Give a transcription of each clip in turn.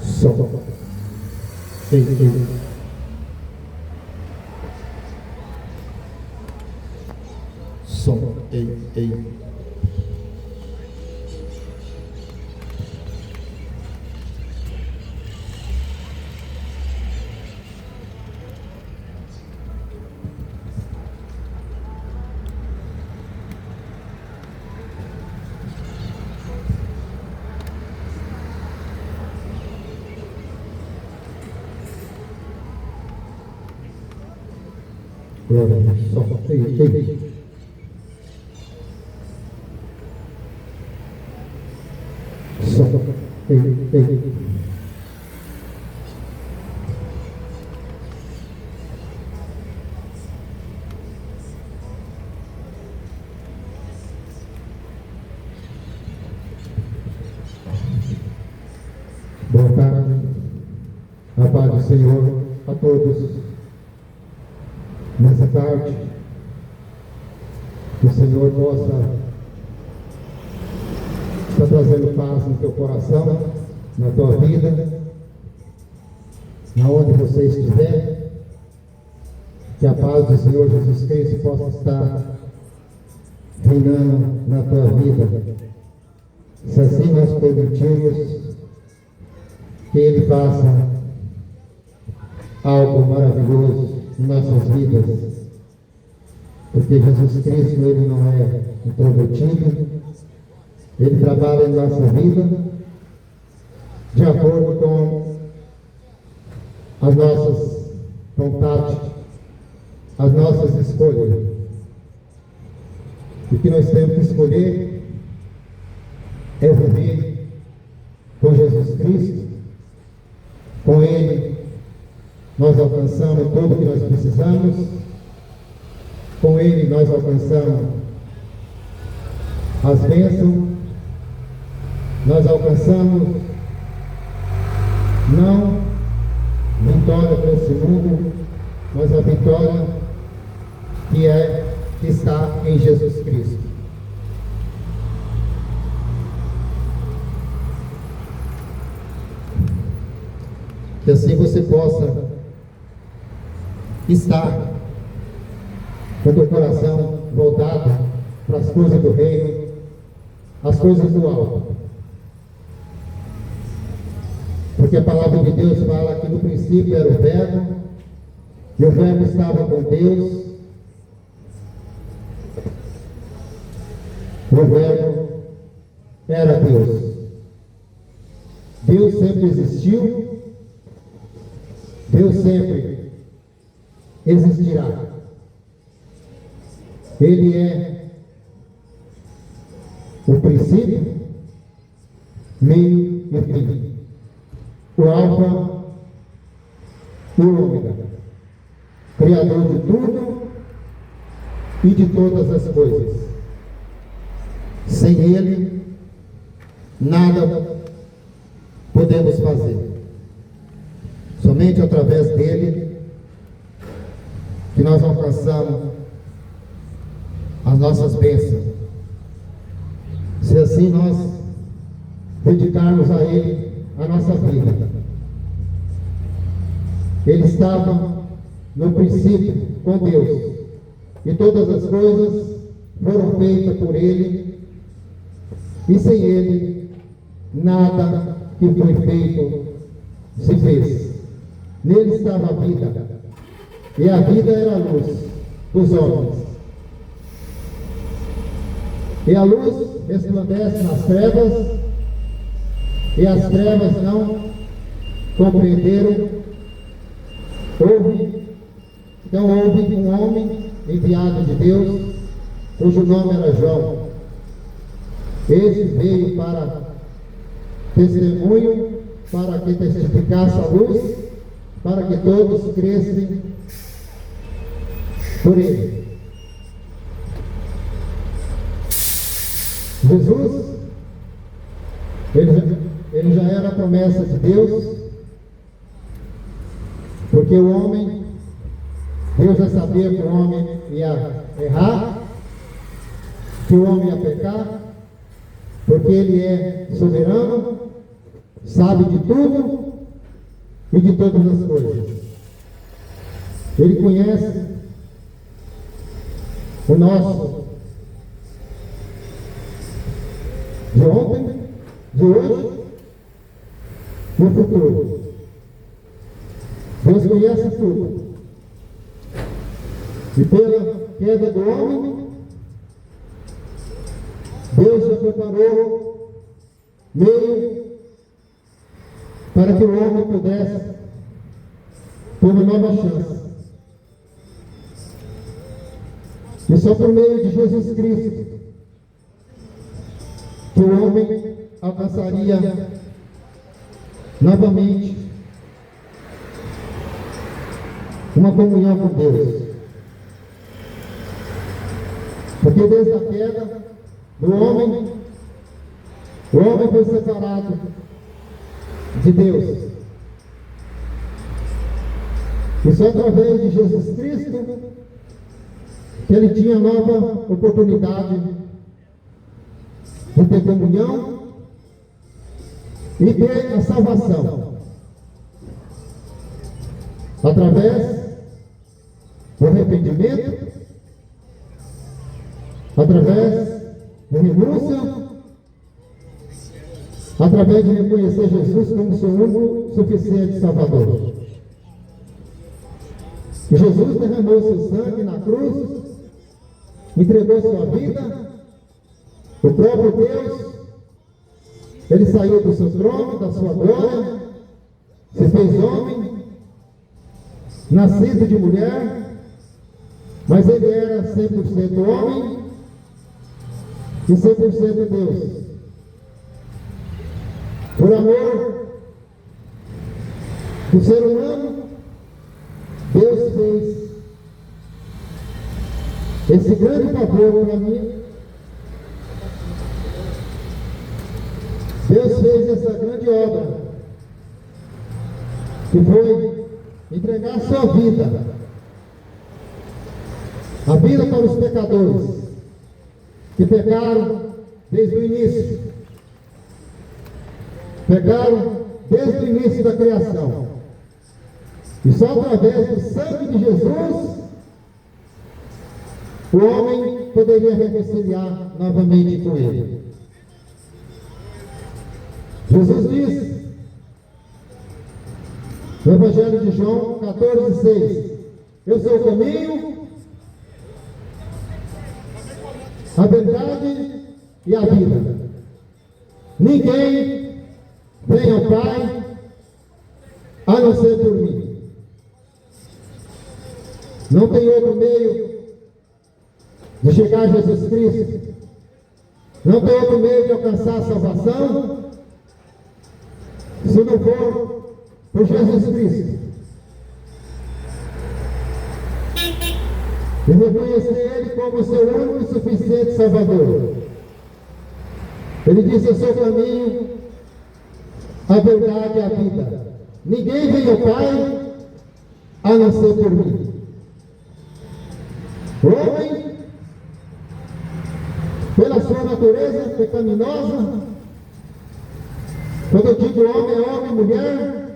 Som. Ei. Som. Ei. Glória a Deus. Som. Ei. Som. Ei. Boa tarde, a paz do Senhor a todos. Nessa tarde, que o Senhor possa estar trazendo paz no teu coração, na tua vida, aonde você estiver, que a paz do Senhor Jesus Cristo possa estar reinando na tua vida. Se assim nós permitirmos que Ele faça algo maravilhoso em nossas vidas, porque Jesus Cristo, Ele não é introvertido, Ele trabalha em nossa vida de acordo com as nossas vontades, as nossas escolhas. O que nós temos que escolher é viver com Jesus Cristo. Com Ele nós alcançamos tudo o que nós precisamos. Com Ele nós alcançamos as bênçãos. Nós alcançamos não vitória para esse mundo, mas a vitória que está em Jesus Cristo. Que assim você possa estar com o teu coração voltado para as coisas do reino, as coisas do alto. Porque a palavra de Deus fala que no princípio era o Verbo, e o Verbo estava com Deus, o Verbo era Deus. Deus sempre existiu, Deus sempre existirá. Ele é o princípio, meio e fim, o alfa e o ômega, criador de tudo e de todas as coisas. Sem Ele, nada podemos fazer. Somente através dele que nós alcançamos as nossas bênçãos. Se assim nós dedicarmos a Ele a nossa vida. Ele estava no princípio com Deus, e todas as coisas foram feitas por Ele, e sem Ele nada que foi feito se fez. Nele estava a vida, e a vida era a luz dos homens. E a luz resplandece nas trevas, e as trevas não compreenderam. Então houve um homem enviado de Deus, cujo nome era João. Este veio para testemunho, para que testificasse a luz, para que todos crescem por ele. Jesus, ele já era a promessa de Deus, porque o homem, Deus já sabia que o homem ia errar, que o homem ia pecar, porque Ele é soberano, sabe de tudo, e de todas as coisas. Ele conhece o nosso de ontem, de hoje e o futuro. Deus conhece tudo. E pela queda do homem, Deus já preparou meio para que o homem pudesse ter uma nova chance. E só por meio de Jesus Cristo que o homem alcançaria novamente uma comunhão com Deus. Porque desde a queda do homem, o homem foi separado de Deus. E só através de Jesus Cristo que ele tinha nova oportunidade de ter comunhão e ter a salvação. Através do arrependimento, através da renúncia, através de reconhecer Jesus como seu único suficiente Salvador. E Jesus derramou seu sangue na cruz, entregou sua vida, o próprio Deus, ele saiu do seu trono, da sua glória, se fez homem, nascido de mulher, mas ele era 100% homem e 100% Deus. Por amor do ser humano, Deus fez esse grande favor para mim. Deus fez essa grande obra, que foi entregar sua vida, a vida para os pecadores, que pecaram desde o início, pecaram desde o início da criação. E só através do sangue de Jesus, o homem poderia reconciliar novamente com ele. Jesus disse, no Evangelho de João 14,6, eu sou o caminho, a verdade e a vida. Ninguém vem ao Pai a não ser por mim. Não tem outro meio de chegar a Jesus Cristo. Não tem outro meio de alcançar a salvação se não for por Jesus Cristo. E reconhecer Ele como seu único e suficiente Salvador. Ele diz, eu sou o caminho, a verdade e a vida. Ninguém vem ao Pai a não ser por mim. O homem, pela sua natureza pecaminosa, quando eu digo homem, é homem e mulher,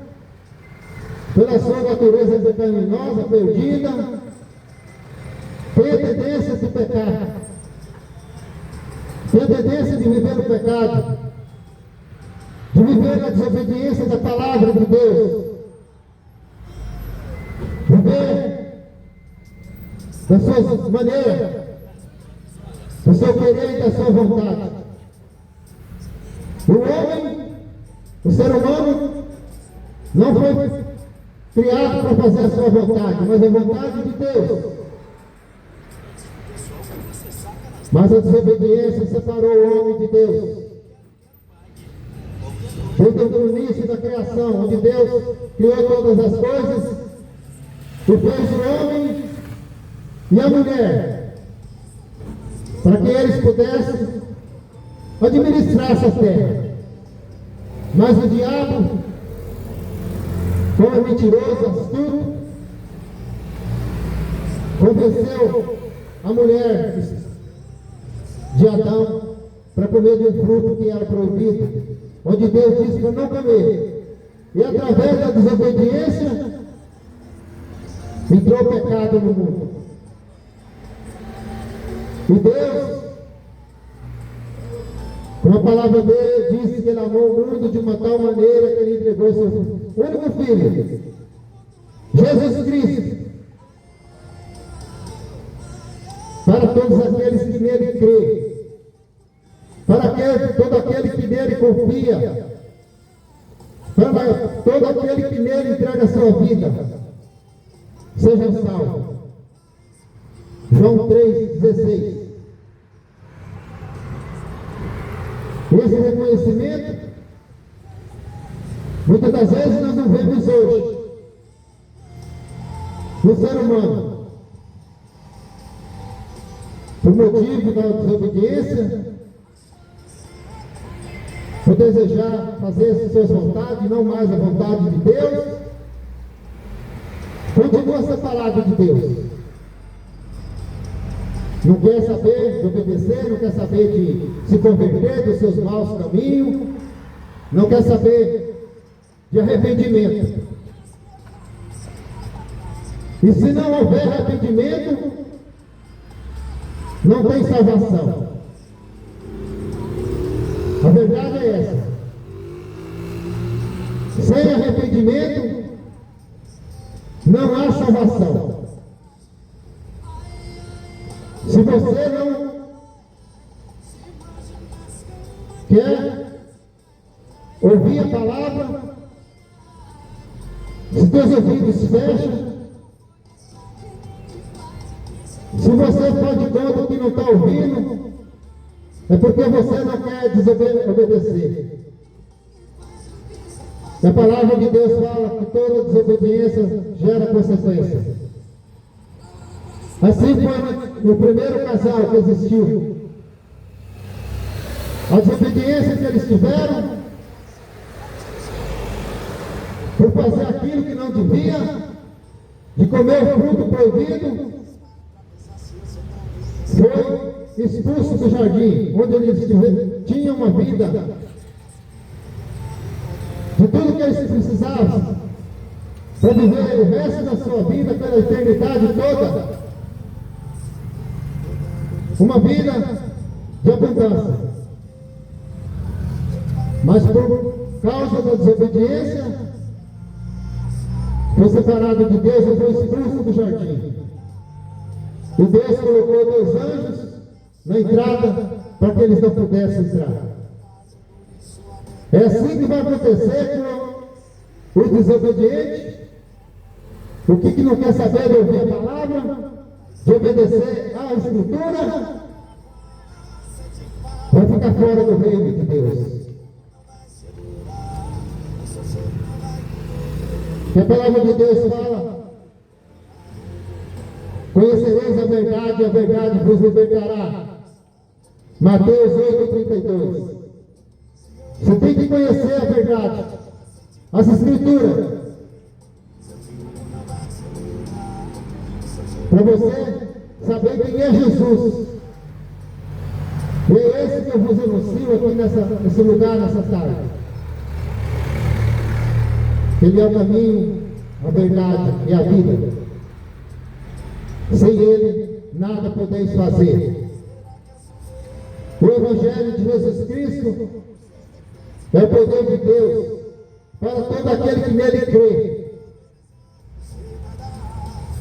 pela sua natureza pecaminosa, perdida, tem a tendência de pecar, tem a tendência de viver no pecado, de viver na desobediência da palavra de Deus, viver das suas maneiras, do seu querer e da sua vontade. O homem, o ser humano, não foi criado para fazer a sua vontade, mas a vontade de Deus. Mas a desobediência separou o homem de Deus. Desde o início da criação, onde Deus criou todas as coisas, e fez o homem e a mulher, para que eles pudessem administrar essa terra. Mas o diabo, como mentiroso, astuto, convenceu a mulher de Adão para comer de um fruto que era proibido, onde Deus disse para não comer. E através da desobediência, entrou o pecado no mundo. E Deus, como a palavra dele diz que ele amou o mundo de uma tal maneira que ele entregou seu único Filho, Jesus Cristo, para todos aqueles que nele creem, para todo aquele que nele confia, para todo aquele que nele entrega a sua vida, seja salvo. João 3,16. Esse reconhecimento, muitas das vezes nós não vemos hoje no ser humano, por motivo da desobediência, por desejar fazer as suas vontades, não mais a vontade de Deus, continua separado de Deus. Não quer saber de obedecer, não quer saber de se converter dos seus maus caminhos, não quer saber de arrependimento. E se não houver arrependimento, não tem salvação. A verdade é essa. Sem arrependimento, não há salvação. Se você não quer ouvir a palavra, se teus ouvidos fecham, se você faz de conta que não está ouvindo, é porque você não quer desobedecer. A palavra de Deus fala que toda desobediência gera consequências. Assim foi no primeiro casal que existiu. A desobediência que eles tiveram por fazer aquilo que não devia, de comer o fruto proibido, foi expulso do jardim, onde eles tinham uma vida de tudo que eles precisavam para viver o resto da sua vida pela eternidade toda. Uma vida de abundância. Mas por causa da desobediência, foi separado de Deus e foi expulso do jardim. E Deus colocou 2 anjos na entrada para que eles não pudessem entrar. É assim que vai acontecer com os desobedientes, o que não quer saber de ouvir a palavra, de obedecer à Escritura, vai ficar fora do reino de Deus. Que a palavra de Deus fala: conhecereis a verdade vos libertará. Mateus 8,32. Você tem que conhecer a verdade, as Escrituras, para você saber quem é Jesus. E é esse que eu vos anuncio aqui nesse lugar, nessa tarde. Ele é o caminho, a verdade e a vida. Sem Ele, nada podeis fazer. O Evangelho de Jesus Cristo é o poder de Deus para todo aquele que nele crê.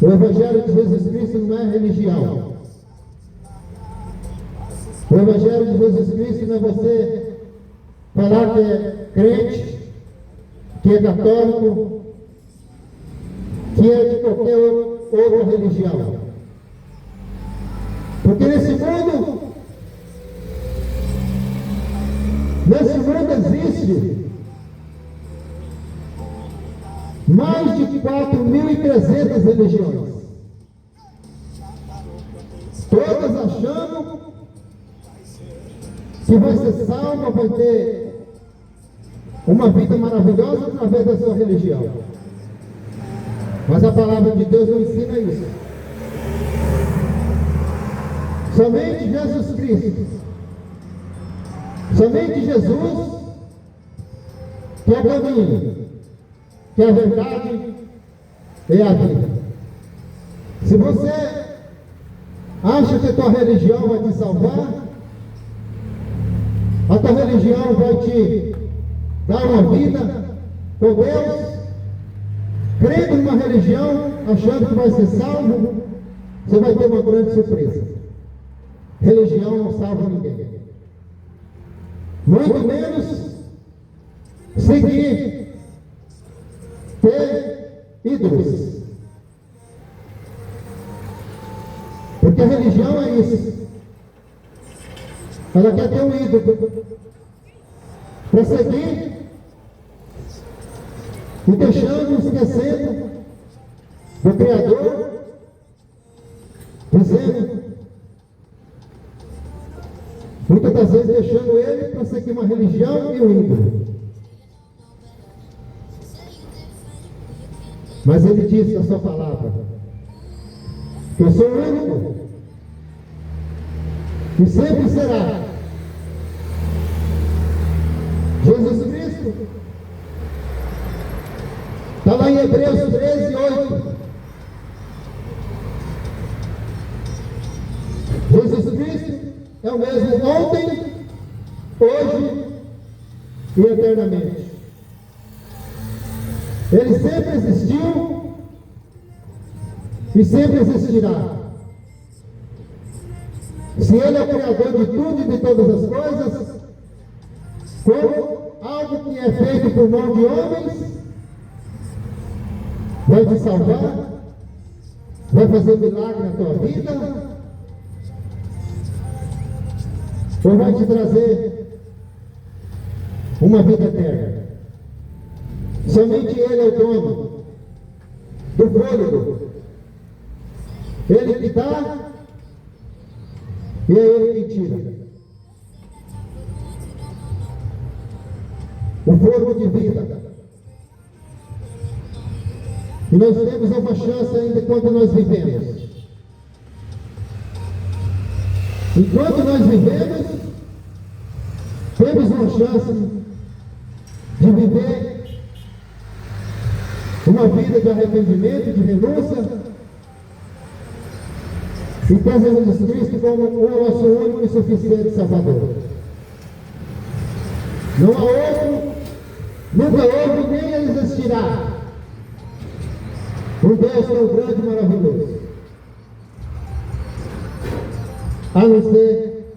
O Evangelho de Jesus Cristo não é religião. O Evangelho de Jesus Cristo não é você falar que é crente, que é católico, que é de qualquer outra religião. Porque nesse mundo existe mais de 4.300 religiões. Todas achando que vai ser salvo, vai ter uma vida maravilhosa através da sua religião. Mas a palavra de Deus não ensina isso. Somente Jesus Cristo, somente Jesus, que é o caminho, que a verdade é a vida. Se você acha que a tua religião vai te salvar, a tua religião vai te dar uma vida com Deus, crendo numa religião, achando que vai ser salvo, você vai ter uma grande surpresa. Religião não salva ninguém. Muito menos seguir, ter ídolos. Porque a religião é isso. Ela quer ter um ídolo para seguir e deixando, esquecendo do Criador, dizendo, muitas das vezes deixando ele para seguir uma religião e um ídolo. Mas ele disse na sua palavra que eu sou o único e sempre será Jesus Cristo. Está lá em Hebreus 13, 8. Jesus Cristo é o mesmo ontem, hoje e eternamente. Ele sempre existiu e sempre existirá. Se Ele é o Criador de tudo e de todas as coisas, como algo que é feito por mão de homens, vai te salvar, vai fazer milagre na tua vida, ou vai te trazer uma vida eterna. Somente Ele é o dono do fôlego. Ele que dá e é Ele que tira. O fôlego de vida. E nós temos uma chance ainda enquanto nós vivemos. Enquanto nós vivemos, temos uma chance de viver uma vida de arrependimento, de renúncia, e ter Jesus Cristo como o nosso único e suficiente Salvador. Não há outro, nunca houve nem existirá um Deus tão grande e maravilhoso, a não ser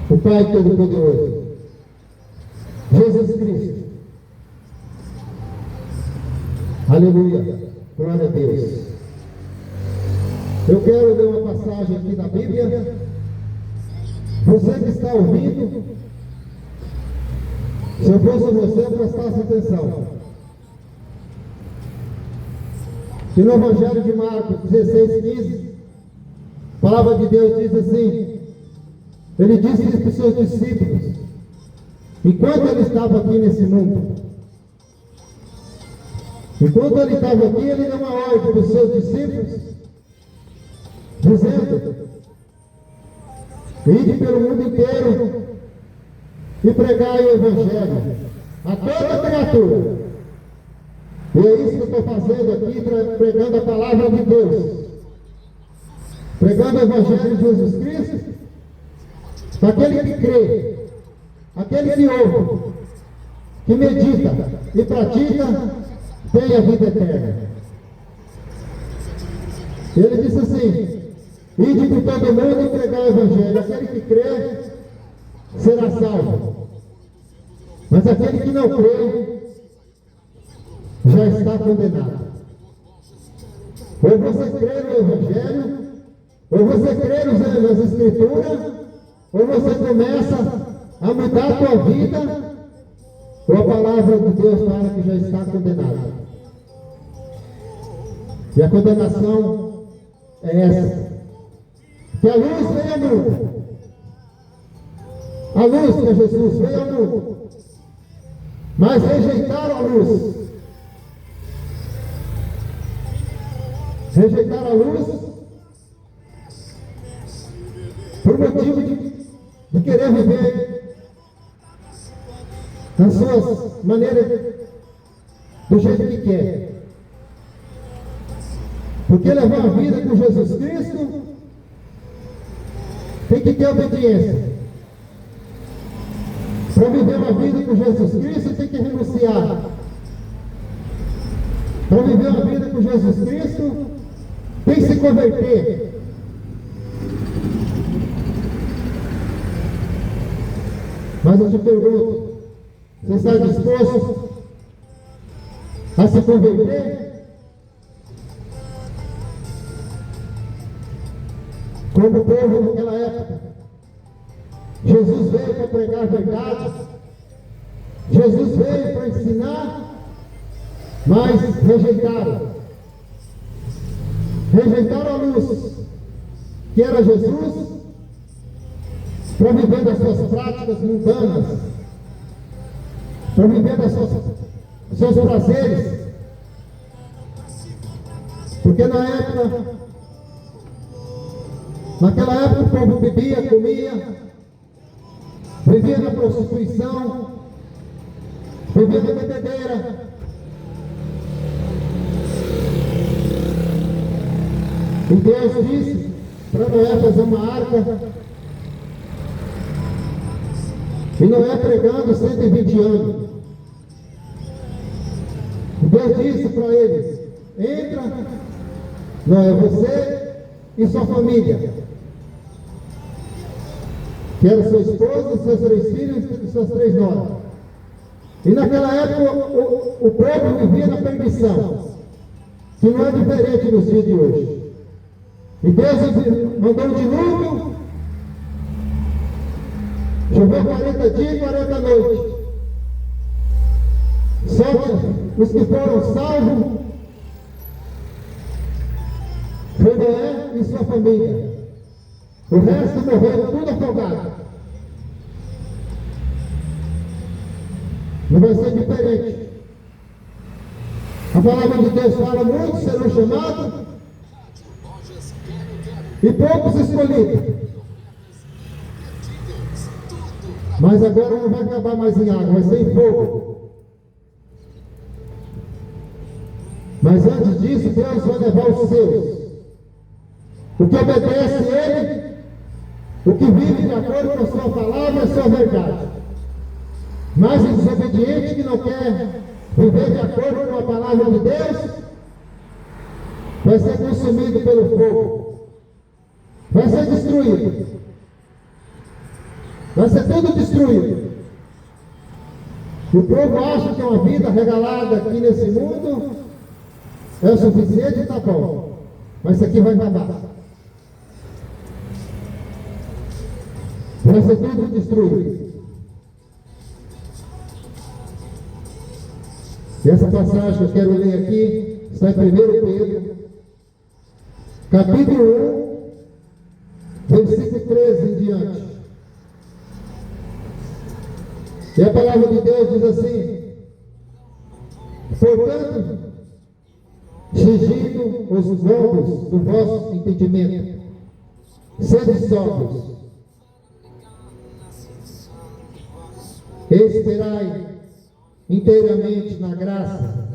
o Pai Todo-Poderoso, Jesus Cristo. Aleluia, glória a Deus. Eu quero ler uma passagem aqui da Bíblia. Você que está ouvindo, se eu fosse você, prestasse atenção. Que no Evangelho de Marcos 16:15, a palavra de Deus diz assim: Ele disse para os seus discípulos, enquanto Ele estava aqui nesse mundo, enquanto Ele estava aqui, Ele deu uma ordem para os seus discípulos, dizendo: ide pelo mundo inteiro e pregai o Evangelho a toda criatura. E é isso que eu estou fazendo aqui, pregando a palavra de Deus, pregando o Evangelho de Jesus Cristo, para aquele que crê, aquele que ouve, que medita e pratica, tem a vida eterna. Ele disse assim: ide por todo mundo e pregar o Evangelho. Aquele que crê será salvo, mas aquele que não crê já está condenado. Ou você crê no Evangelho, ou você crê nas Escrituras, ou você começa a mudar a tua vida, ou a palavra de Deus fala que já está condenado. E a condenação é essa: que a luz veio ao mundo. A luz que é Jesus veio ao mundo, mas rejeitaram a luz. Rejeitaram a luz por motivo de querer viver nas suas maneiras do jeito que quer. Porque levar a vida com Jesus Cristo tem que ter obediência. Para viver uma vida com Jesus Cristo tem que renunciar. Para viver uma vida com Jesus Cristo tem que se converter. Mas eu te pergunto, você está disposto a se converter? Como o povo naquela época, Jesus veio para pregar a verdade, Jesus veio para ensinar, mas rejeitaram a luz, que era Jesus, para viver das suas práticas mundanas, para viver dos seus prazeres. Porque naquela época o povo bebia, comia, vivia na prostituição, vivia na bebedeira. E Deus disse para Noé fazer uma arca. E Noé pregando 120 anos. E Deus disse para eles: entra, Noé, você e sua família, que era sua esposa, seus 3 filhos e suas 3 noras. E naquela época o povo vivia na perdição, que não é diferente nos dias de hoje. E Deus mandou um dilúvio, choveu 40 dias e 40 noites. Só os que foram salvos foi Noé e sua família. O resto morreu tudo afogado. Não vai ser diferente. A palavra de Deus fala: muitos serão chamados e poucos escolhidos. Mas agora não vai acabar mais em água, vai ser em fogo. Mas antes disso, Deus vai levar os seus. O que obedece Ele, o que vive de acordo com a sua palavra e a sua verdade. Mas o desobediente que não quer viver de acordo com a palavra de Deus, vai ser consumido pelo fogo. Vai ser destruído. Vai ser tudo destruído. O povo acha que uma vida regalada aqui nesse mundo é o suficiente e está bom. Mas isso aqui vai acabar. Vai ser tudo destruído. E essa passagem que eu quero ler aqui está em 1 Pedro, capítulo 1, versículo 13 em diante. E a palavra de Deus diz assim: portanto, cingindo os lombos do vosso entendimento, sede sóbrios, esperai inteiramente na graça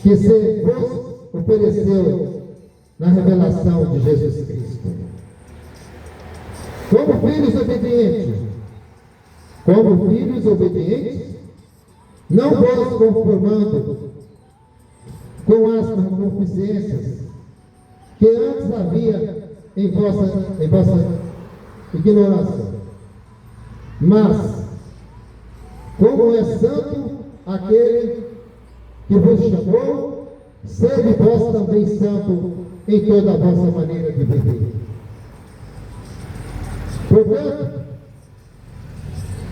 que se vos ofereceu na revelação de Jesus Cristo. Como filhos obedientes, não vos conformando com as concupiscências que antes havia em vossa ignorância, mas como é santo aquele que vos chamou, sede vós também santo em toda a vossa maneira de viver.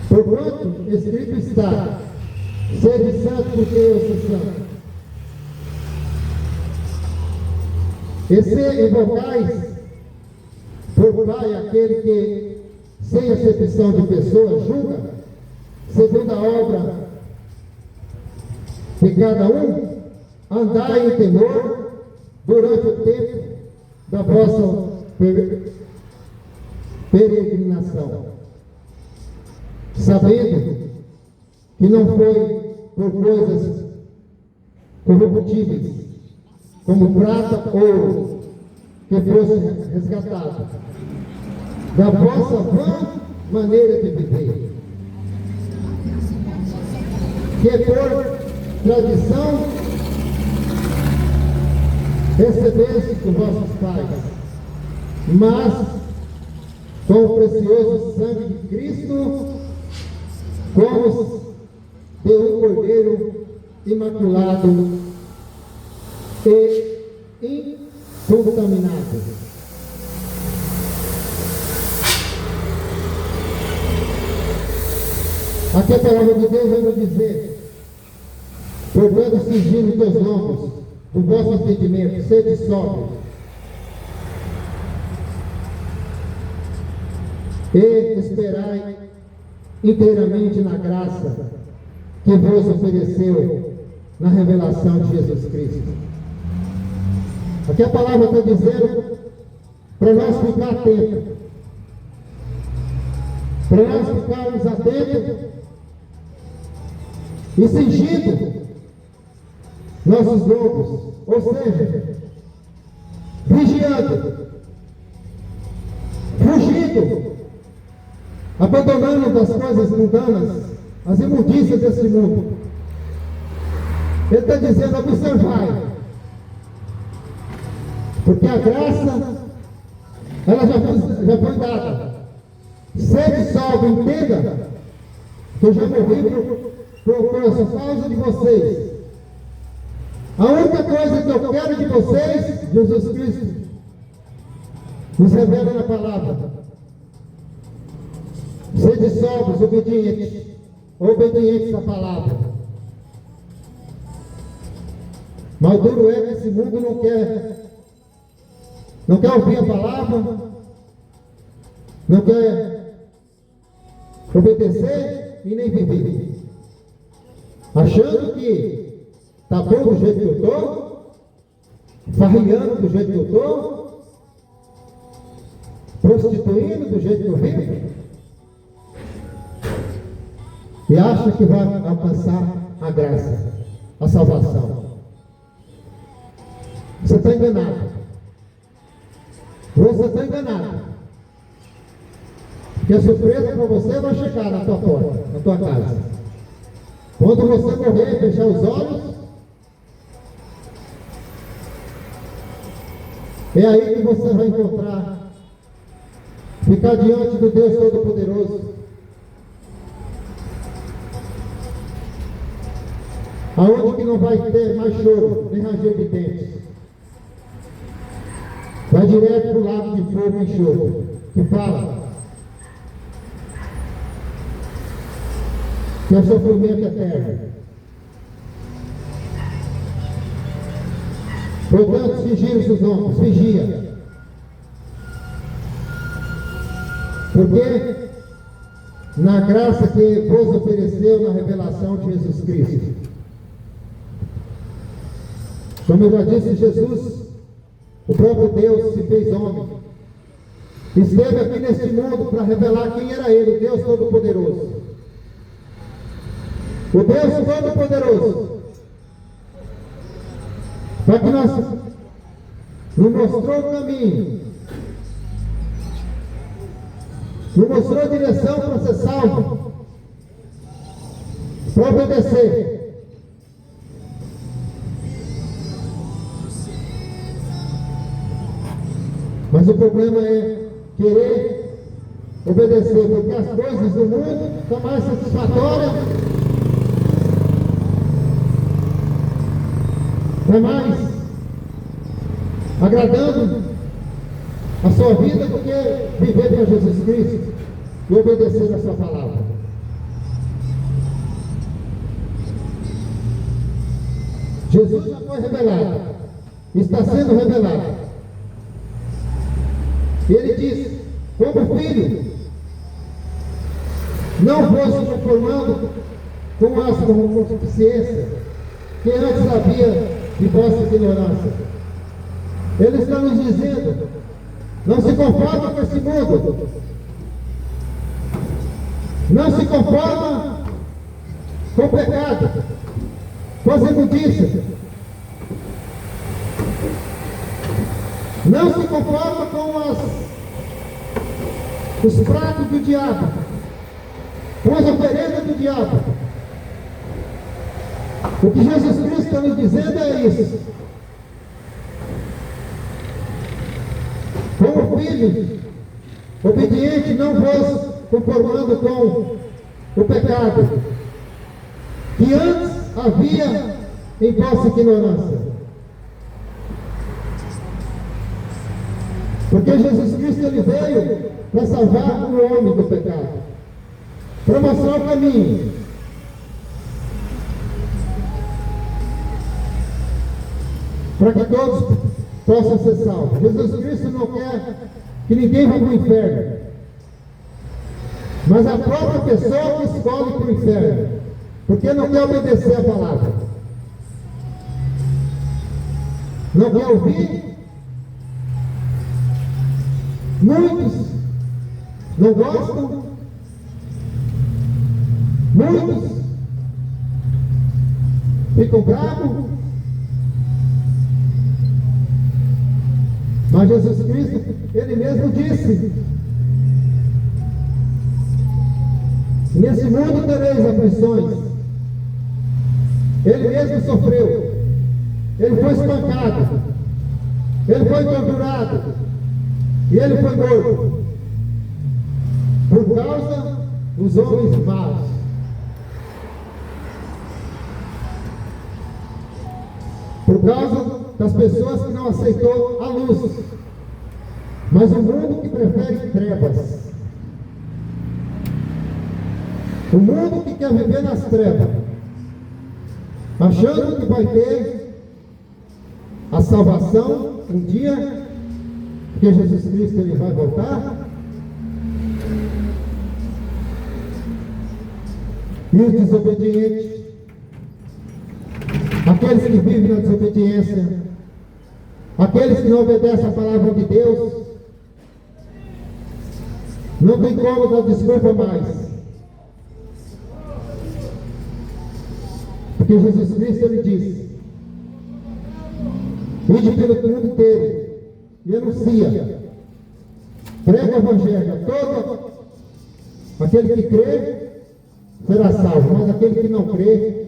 Porquanto escrito está: sede santo porque eu sou santo. E se invocais por Pai aquele que, sem acepção de pessoas, julga segundo a obra de cada um, andai em temor durante o tempo da vossa peregrinação, sabendo que não foi por coisas corruptíveis, como prata, ouro, que fosse resgatado da vossa vã maneira de viver, que por tradição recebeste dos vossos pais, mas com o precioso sangue de Cristo, como de um cordeiro imaculado e incontaminado. Aqui a palavra de Deus vai nos dizer: portanto, cingindo teus lombos, do vosso entendimento, sede sóbrio, e esperai inteiramente na graça que vos ofereceu na revelação de Jesus Cristo. Aqui a palavra está dizendo para nós ficar atentos, para nós ficarmos atentos e cingindo nossos lombos, ou seja, vigiando, fugindo, abandonando das coisas mundanas, as imundícias desse mundo. Ele está dizendo: observai, porque a graça, ela já foi dada. Sede sóbrio, entenda que eu já morri por causa de vocês. A única coisa que eu quero de vocês, Jesus Cristo nos revela na palavra: sede sóbrios, obedientes à palavra. Mas o duro é que esse mundo não quer ouvir a palavra, não quer obedecer e nem viver, achando que está bom do jeito que eu estou, farriando do jeito que eu estou, prostituindo do jeito que eu vivo, e acha que vai alcançar a graça, a salvação. Você está enganado. Você está enganado. Porque a surpresa para você vai chegar na tua porta, na tua casa. Quando você morrer, fechar os olhos, é aí que você vai encontrar, ficar diante do Deus Todo-Poderoso. Aonde que não vai ter mais choro, nem ranger de dentes. Vai direto para o lago de fogo e enxofre, que fala que é sofrimento eterno. Portanto, cingir os ombros, vigia. Porque na graça que vos ofereceu na revelação de Jesus Cristo. Como eu já disse, Jesus, o próprio Deus se fez homem, esteve aqui neste mundo para revelar quem era Ele, o Deus Todo-Poderoso. O Deus Todo-Poderoso, para que nos mostrou o caminho, nos mostrou a direção para ser salvo, para obedecer. Mas o problema é querer obedecer, porque as coisas do mundo estão mais satisfatórias, é mais agradando a sua vida do que viver para Jesus Cristo e obedecer a sua palavra. Jesus já foi revelado, está sendo revelado. Ele diz, como filho, não fosse conformando com as concupiscências que antes havia de vossa ignorância. Ele está nos dizendo, não se conforma com esse mundo, não se conforma com o pecado, com as imundícias. Não se conforma com os pratos do diabo, com as oferendas do diabo. O que Jesus Cristo está nos dizendo é isso. Como filhos, obediente, não vos conformando com o pecado que antes havia em vossa ignorância. Porque Jesus Cristo ele veio para salvar o homem do pecado, para mostrar o caminho. Para que todos possam ser salvos. Jesus Cristo não quer que ninguém vá para o inferno, mas a própria pessoa que escolhe para o inferno, porque não quer obedecer a palavra, não quer ouvir. Muitos não gostam, muitos ficam bravos, mas Jesus Cristo, ele mesmo disse: nesse mundo tereis aflições. Ele mesmo sofreu, ele foi espancado, ele foi torturado, e ele foi morto por causa dos homens maus. Por causa das pessoas que não aceitou a luz, mas o mundo que prefere trevas. O mundo que quer viver nas trevas, achando que vai ter a salvação um dia, porque Jesus Cristo ele vai voltar. E os desobedientes, aqueles que vivem na desobediência, aqueles que não obedecem a palavra de Deus, não tem como dar desculpa mais. Porque Jesus Cristo ele disse: ide pelo mundo inteiro e anuncia, prega o evangelho a todo aquele que crê será salvo, mas aquele que não crê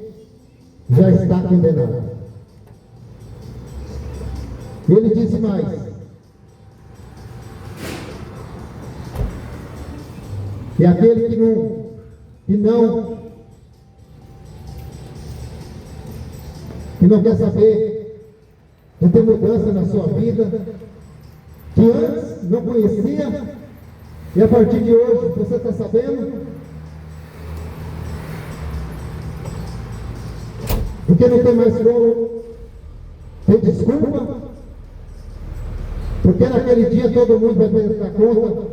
já está condenado. E ele disse mais: e aquele que não quer saber de ter mudança na sua vida, que antes não conhecia, e a partir de hoje você está sabendo, porque não tem mais como ter desculpa, porque naquele dia todo mundo vai ter que dar conta,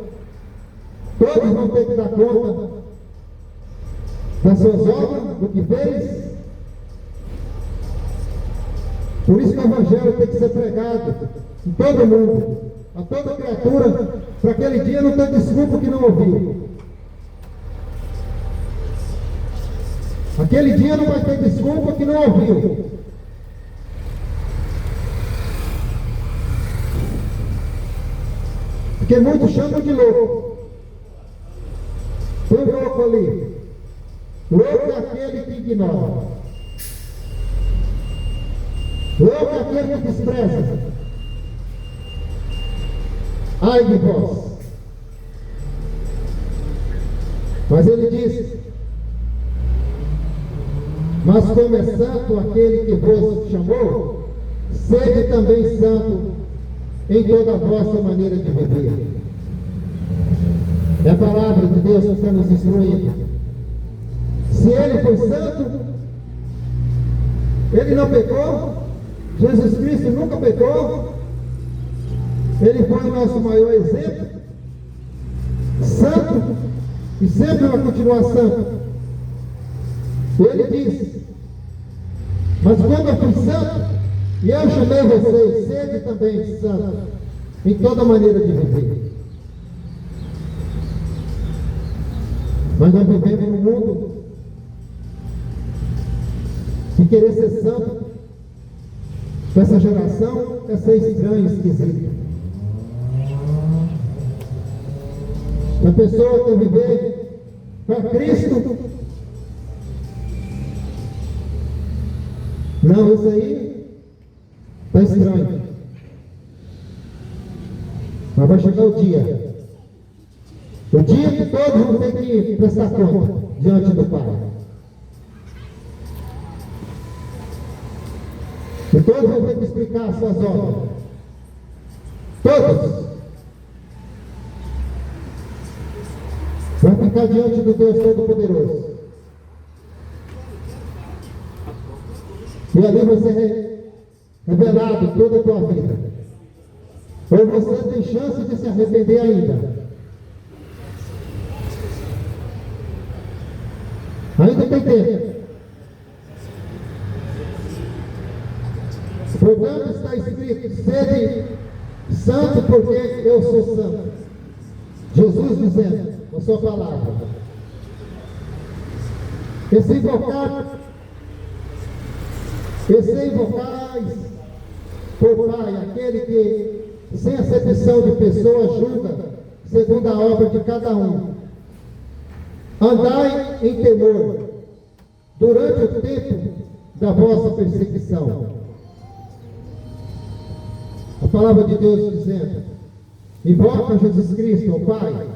todos vão ter que dar conta das suas obras, do que fez. Por isso que o evangelho tem que ser pregado em todo mundo, a toda criatura, para aquele dia não ter desculpa que não ouviu. Aquele dia não vai ter desculpa que não ouviu. Porque muitos chamam de louco. Tem um louco ali. Louco é aquele que ignora. Louco é aquele que despreza. Ai de vós. Mas ele disse: mas como é santo aquele que vos chamou, sede também santo em toda a vossa maneira de viver. É a palavra de Deus que está nos instruindo. Se ele foi santo, ele não pecou. Jesus Cristo nunca pecou. Ele foi o nosso maior exemplo, santo, e sempre vai continuar santo. Ele disse: mas quando eu fui santo, e eu chamei vocês, sede também santo em toda maneira de viver. Mas nós vivemos num mundo que querer ser santo com essa geração é ser estranho, esquisito. A pessoa quer viver para Cristo. Não, isso aí está estranho. Mas vai chegar o dia que todos vão ter que prestar conta diante do Pai. E todos vão ter que explicar as suas obras. Todos. Vai ficar diante do Deus Todo-Poderoso. E ali vai ser revelado toda a tua vida. Ou você tem chance de se arrepender ainda. Ainda tem tempo. Portanto está escrito: sede santo, porque eu sou santo. Jesus dizendo na sua palavra. E se invocais por Pai, aquele que sem acepção de pessoas julga segundo a obra de cada um. Andai em temor durante o tempo da vossa perseguição. A palavra de Deus dizendo: invoca Jesus Cristo, o Pai,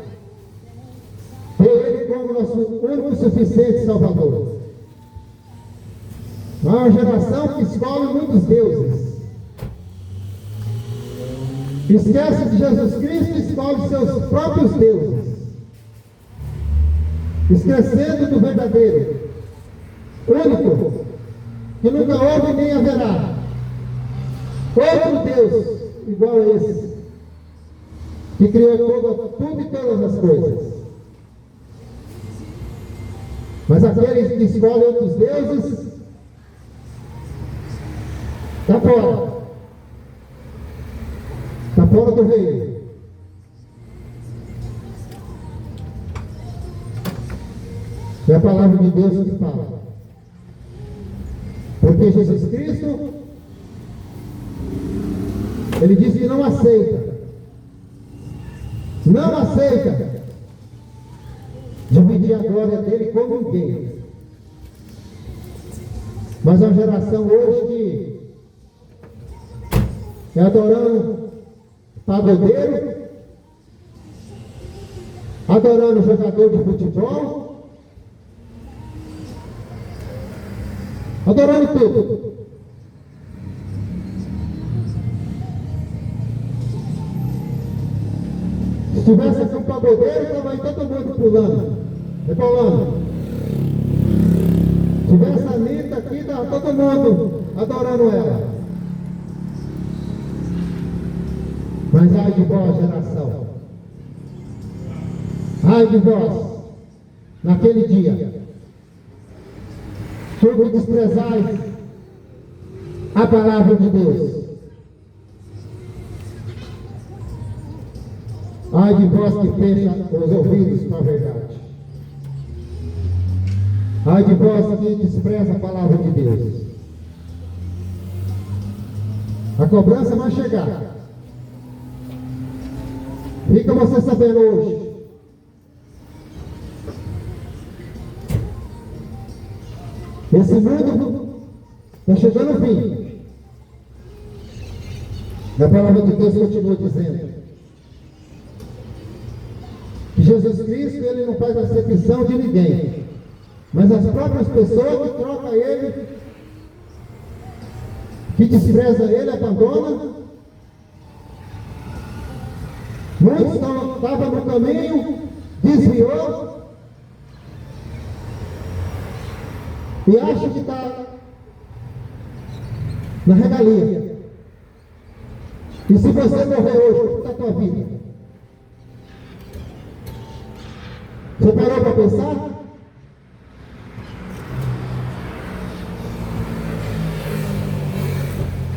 e Ele como nosso único e suficiente Salvador. Há uma geração que escolhe muitos deuses. Esquece de Jesus Cristo e escolhe seus próprios deuses, esquecendo do verdadeiro, único, que nunca houve nem haverá. Outro Deus igual a esse, que criou tudo e todas as coisas. Mas aqueles que escolhem outros deuses, está fora. Está fora do reino. É a palavra de Deus que fala. Porque Jesus Cristo, Ele diz que não aceita dividir a glória dele com ninguém. Mas a geração hoje que é adorando pagodeiro, adorando jogador de futebol, adorando tudo. Se tivesse aqui um pagodeiro, estava aí todo mundo pulando, rebolando. Se tivesse a Anitta aqui, estava todo mundo adorando ela. Mas ai de vós, geração, ai de vós, naquele dia, que desprezais a palavra de Deus. Ai de vós que fecha os ouvidos para a verdade. Ai de vós que despreza a palavra de Deus. A cobrança vai chegar. Fica você sabendo hoje. Esse mundo está chegando ao fim. E a palavra de Deus continua dizendo que Jesus Cristo, Ele não faz acepção de ninguém, mas as próprias pessoas que trocam Ele, que despreza Ele, abandona. Muitos estavam no caminho, desviou e acha que está na regalia. E se você morrer hoje, como está a tua vida? Você parou para pensar?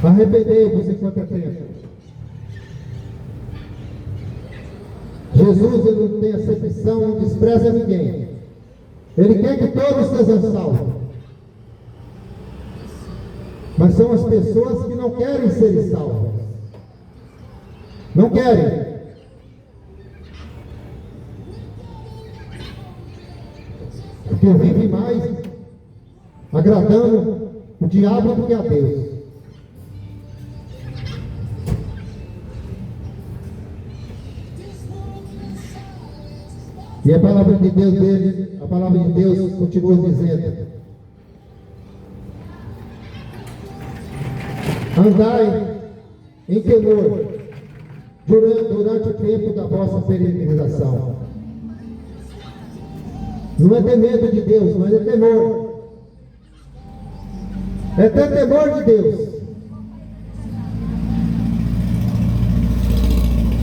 Arrependei-vos enquanto é tempo. Jesus, Ele não tem acepção, não despreza ninguém. Ele quer que todos sejam salvos. mas são as pessoas que não querem ser salvas. Não querem. Porque vive mais agradando o diabo do que a Deus. E a palavra de Deus dele, a palavra de Deus continua dizendo: andai em temor durante o tempo da vossa peregrinação. Não é ter medo de Deus, mas é temor. É ter temor de Deus.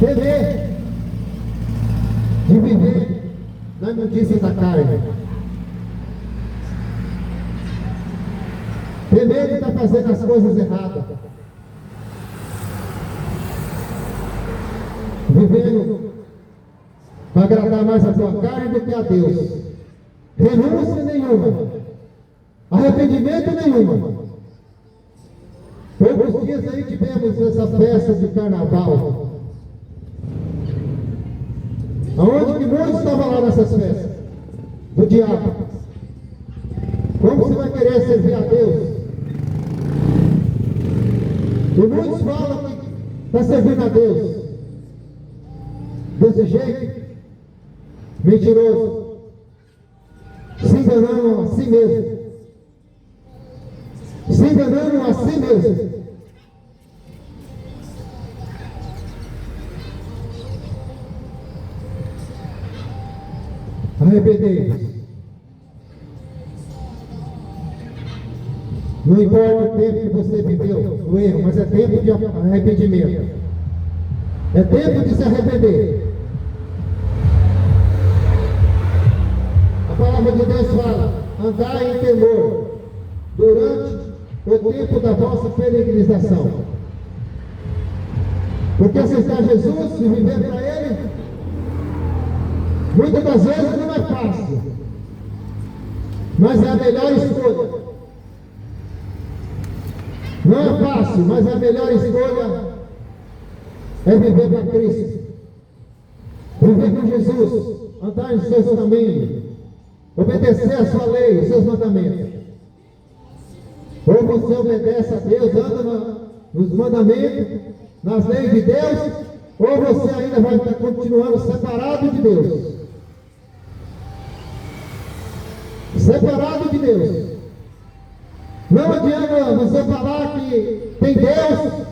Temer de viver na imundícia da carne. Temer de estar fazendo as coisas erradas. Vivendo para agradar mais a sua carne do que a Deus. Renúncia nenhuma. Arrependimento nenhuma. Poucos dias aí tivemos essa festa de carnaval. Aonde que muitos estavam lá nessas festas? Do diabo. Como você vai querer servir a Deus? E muitos falam que está servindo a Deus desse jeito, mentiroso, se enganando a si mesmo, se enganando a si mesmo. Arrependei-vos. Não importa o tempo que você viveu no erro, mas é tempo de arrependimento. É tempo de se arrepender. A palavra de Deus fala: andai em temor durante o tempo da vossa peregrinação. Porque aceitar Jesus e viver para Ele, muitas das vezes não é fácil, mas é a melhor escolha. Não é fácil, mas a melhor escolha é viver para Cristo. Viver com Jesus, andar em seus caminhos, obedecer a sua lei, os seus mandamentos. Ou você obedece a Deus, anda nos mandamentos, nas leis de Deus, ou você ainda vai estar continuando separado de Deus. Separado de Deus. Não adianta você falar que tem Deus.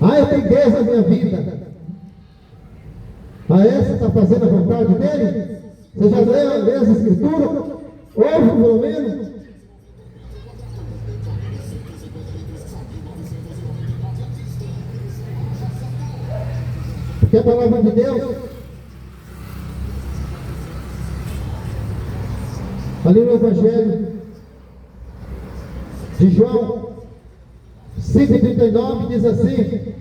Eu tenho Deus na minha vida. Você está fazendo a vontade dele? Você já leu as escrituras? Ouve pelo menos? Porque a palavra de Deus, ali no Evangelho de João 5,39 diz assim: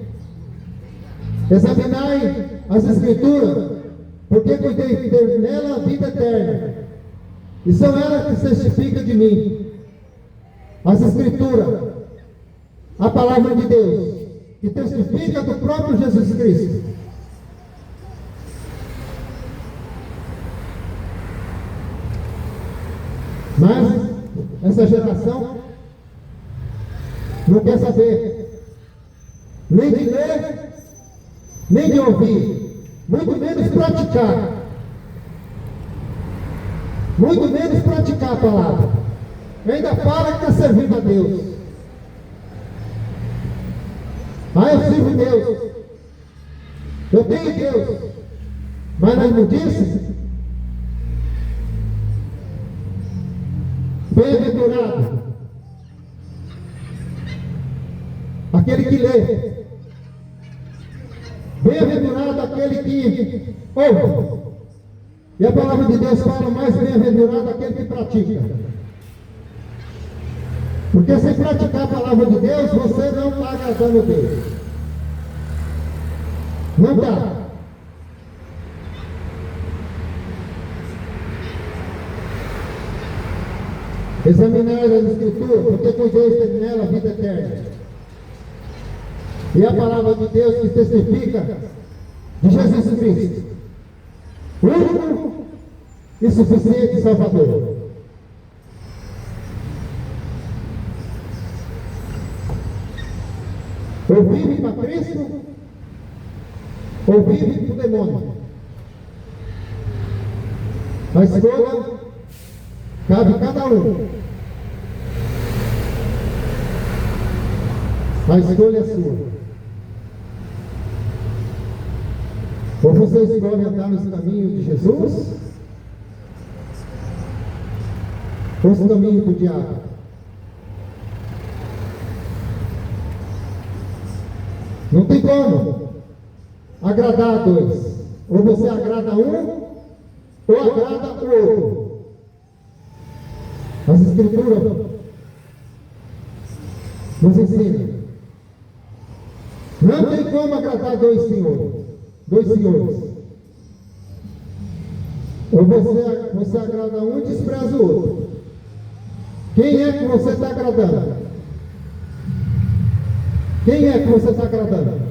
examinai as Escrituras, porque cuidei ter nela a vida eterna, e são elas que testificam de mim. As Escrituras, a palavra de Deus, que testifica do próprio Jesus Cristo. Mas essa geração não quer saber nem de ler, nem de ouvir, muito menos praticar. Muito menos praticar a palavra. Ainda fala que está servindo a Deus. Eu sirvo Deus. Eu tenho Deus. Mas na imundície, bem-aventurado aquele que lê, bem-aventurado aquele que ouve. E a palavra de Deus fala: mais bem-aventurado aquele que pratica. Porque sem praticar a palavra de Deus, você não está agradando a Deus. Não está. examinar as Escrituras, porque com Deus tem nela a vida eterna. E a palavra de Deus que testifica de Jesus Cristo, único e suficiente Salvador. Ou vive para Cristo, ou vive para o demônio. A escolha cabe a cada um. A escolha é sua. Ou você escolhe andar nos caminhos de Jesus, ou os caminhos do diabo. Não tem como agradar a dois. Ou você agrada um, ou agrada o outro. As Escrituras nos ensinam. Não tem como agradar dois senhores. Ou você agrada um e despreza o outro. Quem é que você está agradando? Quem é que você está agradando?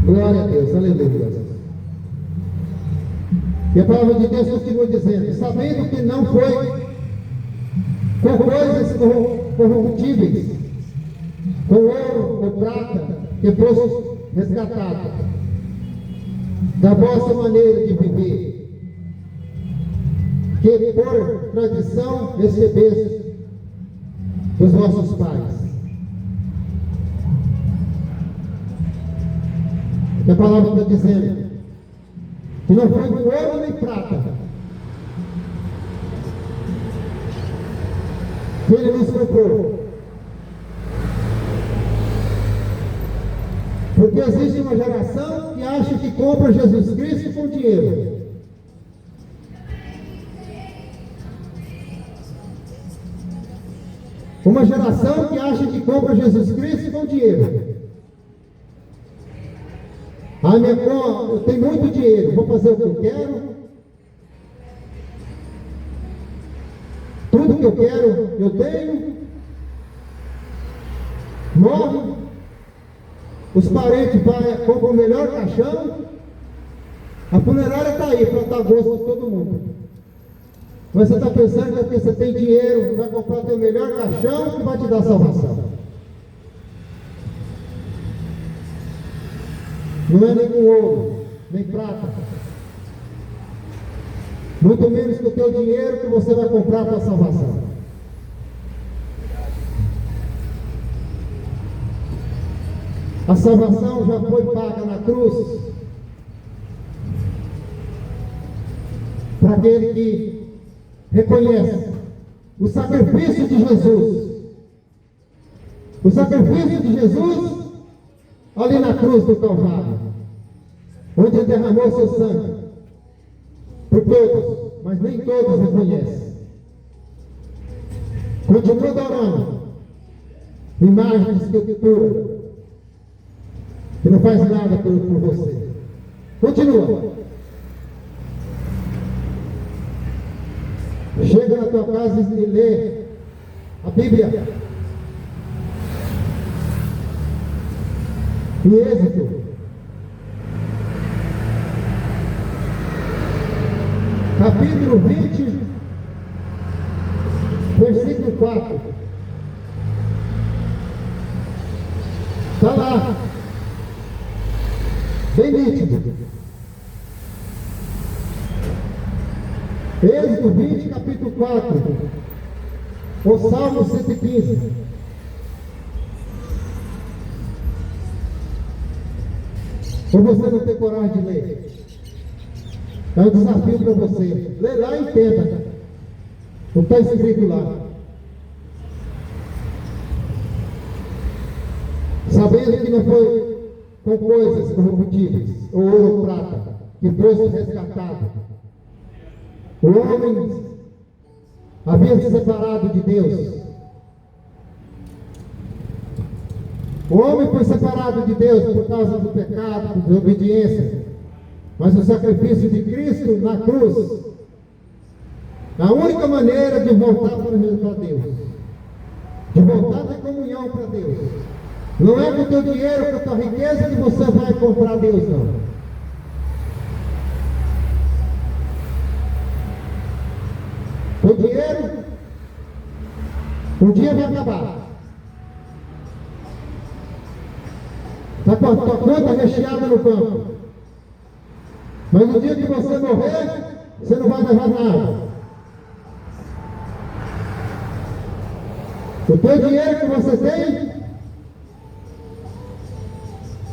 Glória a Deus, aleluia. E a palavra de Deus continua dizendo, sabendo que não foi com coisas corruptíveis, com ouro ou prata, que fosse resgatado da vossa maneira de viver, que por tradição recebeste dos vossos pais. A palavra está dizendo que não foi com ouro nem prata que Ele nos comprou. Porque existe uma geração que acha que compra Jesus Cristo com dinheiro. Uma geração que acha que compra Jesus Cristo com dinheiro. Ah, eu tenho muito dinheiro, vou fazer o que eu quero. Tudo que eu quero, eu tenho. Morre. Os parentes compram o melhor caixão. A funerária está aí para dar gosto de todo mundo. Mas você está pensando que porque você tem dinheiro, vai comprar o teu melhor caixão que vai te dar salvação. Não é nem com ouro, nem prata. Muito menos com o teu dinheiro que você vai comprar a tua salvação. A salvação já foi paga na cruz para aquele que reconhece o sacrifício de Jesus. O sacrifício de Jesus ali na cruz do Calvário, onde Ele derramou seu sangue por todos, mas nem todos reconhecem. Continua adorando imagens de escultura que não faz nada por você. Continua. Chega na tua casa e lê a Bíblia. Em Êxodo, capítulo 20, versículo 4. Está lá, bem nítido. Êxodo 20, capítulo 4, o Salmo 115. Ou você não tem coragem de ler? É um desafio para você. Lê lá e entenda o que está escrito lá. Sabendo que não foi com coisas corruptíveis, ou ouro ou prata, que fosse resgatado. O homem havia se separado de Deus. O homem foi separado de Deus por causa do pecado, por desobediência. Mas o sacrifício de Cristo na cruz A única maneira de voltar para Deus, de voltar da comunhão para Deus, não é com o teu dinheiro, com a tua riqueza que você vai comprar Deus, não. O dinheiro, um dia vai acabar. Está com a tua conta recheada no banco. Mas no dia que você morrer, você não vai levar nada. O teu dinheiro que você tem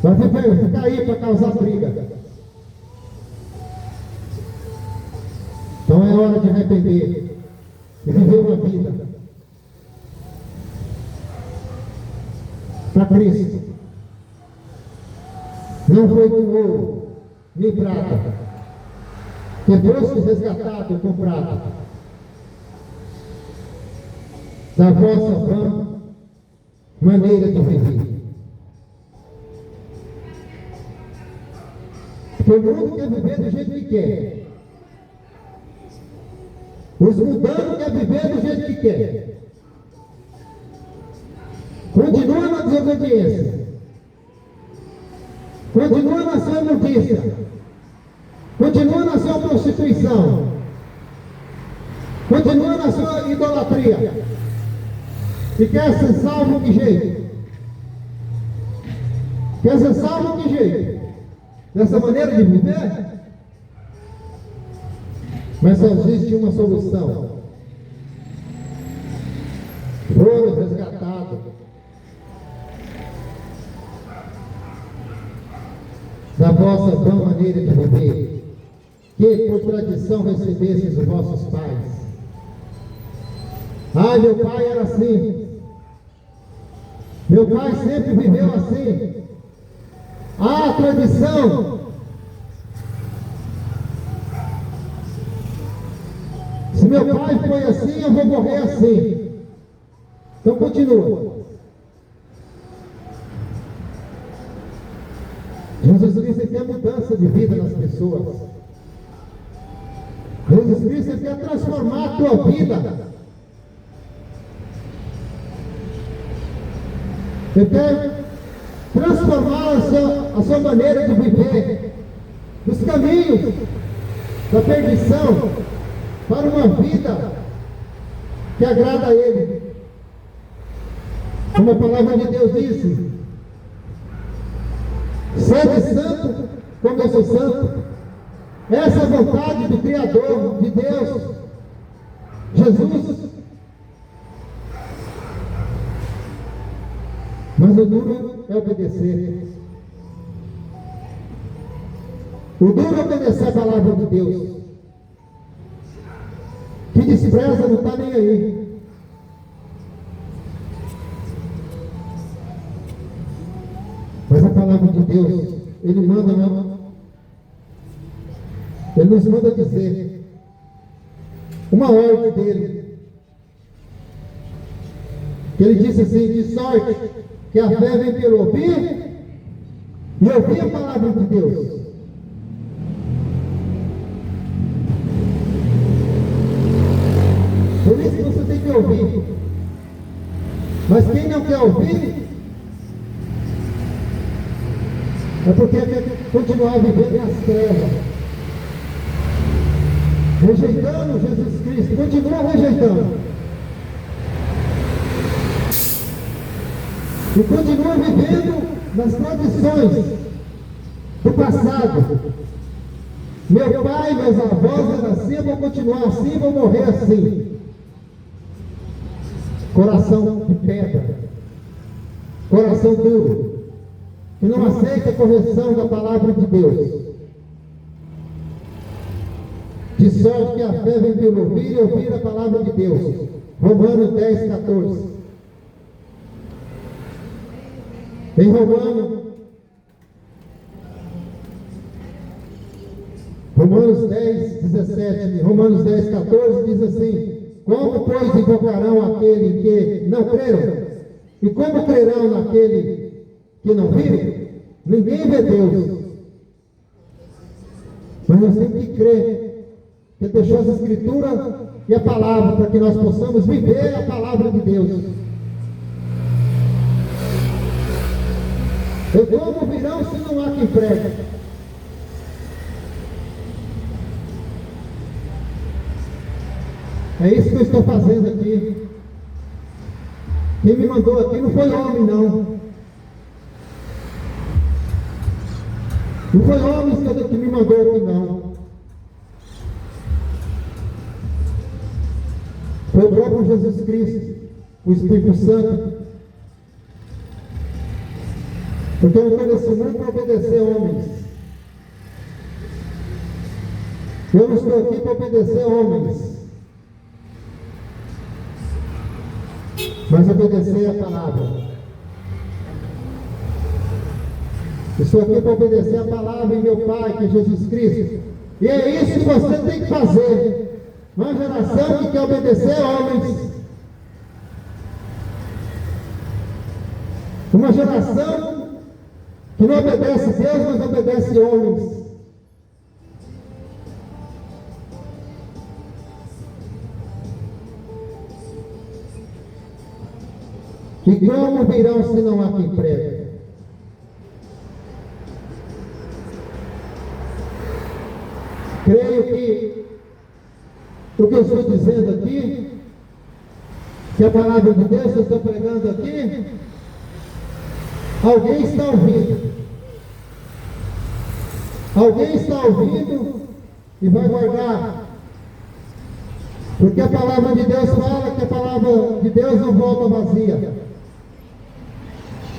vai ficar aí para causar briga. Então é hora de arrepender e viver uma vida para Cristo. Não foi com ouro nem prata que fosse resgatado e comprado da vossa vã maneira de viver. Porque o mundo quer viver do jeito que quer. Os mundanos querem viver do jeito que quer. Continua na desobediência. Continua na sua imundícia. Continua na sua prostituição. Continua na sua idolatria. E quer ser salvo de jeito? Quer ser salvo de jeito? Dessa maneira de viver? Mas só existe uma solução. Foram resgatados da vossa vã maneira de viver, que por tradição recebesseis os vossos pais. Ah, meu pai era assim. Meu pai sempre viveu assim. Ah, a tradição. Se meu pai foi assim, eu vou morrer assim. Então continua. Jesus Cristo quer mudança de vida nas pessoas. Jesus Cristo quer transformar a tua vida. Ele quer transformar a sua maneira de viver dos caminhos da perdição para uma vida que agrada a Ele. Como a palavra de Deus disse: sede santo como eu sou santo. Essa é a vontade do Criador, de Deus, Jesus. Mas o duro é obedecer. O duro é obedecer a palavra de Deus. Que despreza, não está nem aí. Mas a palavra de Deus, Ele manda, não. Ele nos manda dizer uma ordem dele. Que ele disse assim: de sorte que a fé vem pelo ouvir e ouvir a palavra de Deus. Por isso que você tem que ouvir. Mas quem não quer ouvir é porque quer continuar vivendo nas trevas, rejeitando Jesus Cristo. Continua rejeitando. E continua vivendo nas tradições do passado. Meu pai, meus avós eram assim, eu vou continuar assim, vou morrer assim. Coração de pedra, coração duro, que não aceita a correção da palavra de Deus. De sorte que a fé vem pelo ouvir e ouvir a palavra de Deus. Romanos 10, 14. Em Romanos 10, 17, Romanos 10, 14 diz assim: como, pois, invocarão aquele que não creram? E como crerão naquele que não viram? Ninguém vê Deus. Mas nós temos que crer, que deixou as Escrituras e a palavra, para que nós possamos viver a palavra de Deus. E como virão se não há quem pregue? É isso que eu estou fazendo aqui. Quem me mandou aqui não foi homem, não. Não foi homem que me mandou aqui, não. Foi o próprio Jesus Cristo, o Espírito Santo. Porque eu estou nesse mundo para obedecer homens. Eu não estou aqui para obedecer homens, mas obedecer a palavra. Estou aqui para obedecer a palavra em meu Pai, que é Jesus Cristo. E é isso que você tem que fazer. Uma geração que quer obedecer homens. Uma geração que não obedece Deus, mas obedece homens. E como virão se não há quem pregue? Creio que o que eu estou dizendo aqui, que a palavra de Deus que eu estou pregando aqui, alguém está ouvindo. Alguém está ouvindo e vai guardar. Porque a palavra de Deus fala que a palavra de Deus não volta vazia.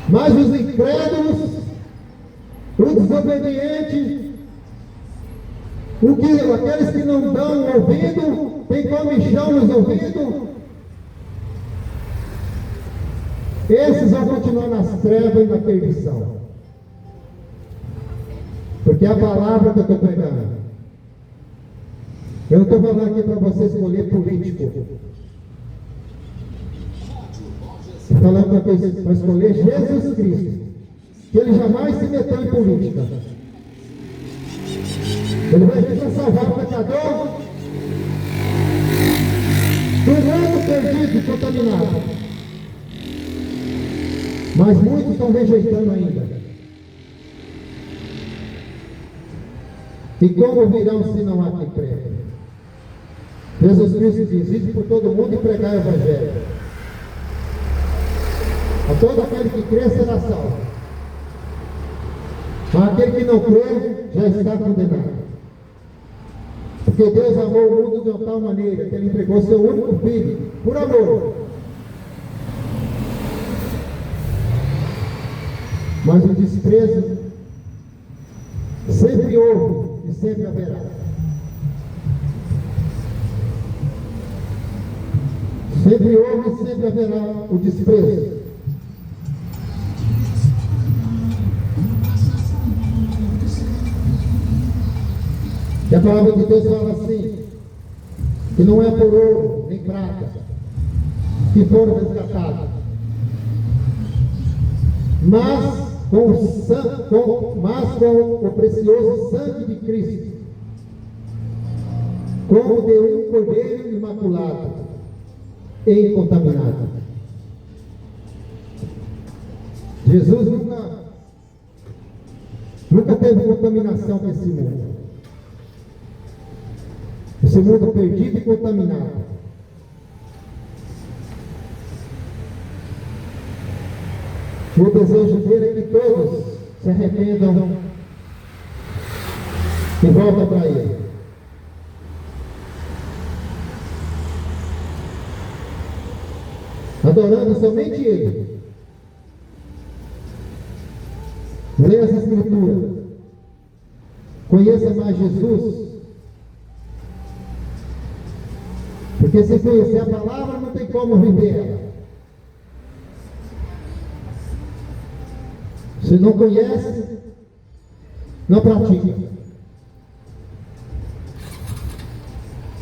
Mas os incrédulos, os desobedientes, aqueles que não dão ouvido, tem comichão nos ouvidos, esses vão continuar nas trevas e na perdição. Porque é a palavra que eu estou pregando. Eu não estou falando aqui para você escolher político. Estou falando para escolher Jesus Cristo, que Ele jamais se meteu em política. Ele vai vir para salvar o pecador do mundo perdido e contaminado. Mas muitos estão rejeitando ainda. E como virão se não há quem pregue? Jesus Cristo diz: ide por todo mundo e pregar o Evangelho. A todo aquele que crê será salvo. Mas aquele que não crê já está condenado. Porque Deus amou o mundo de uma tal maneira que Ele entregou seu único Filho, por amor. Mas o desprezo sempre houve e sempre haverá. Sempre houve e sempre haverá o desprezo. E a palavra de Deus fala assim, que não é por ouro nem prata que foram resgatados, mas com o precioso sangue de Cristo, como de um cordeiro imaculado e incontaminado. Jesus nunca teve contaminação com esse mundo. Esse mundo perdido e contaminado. O desejo dele é que todos se arrependam e voltem para Ele. Adorando somente Ele. Leia as Escrituras. Conheça mais Jesus. Porque se conhecer a palavra, não tem como viver ela. Se não conhece, não pratica.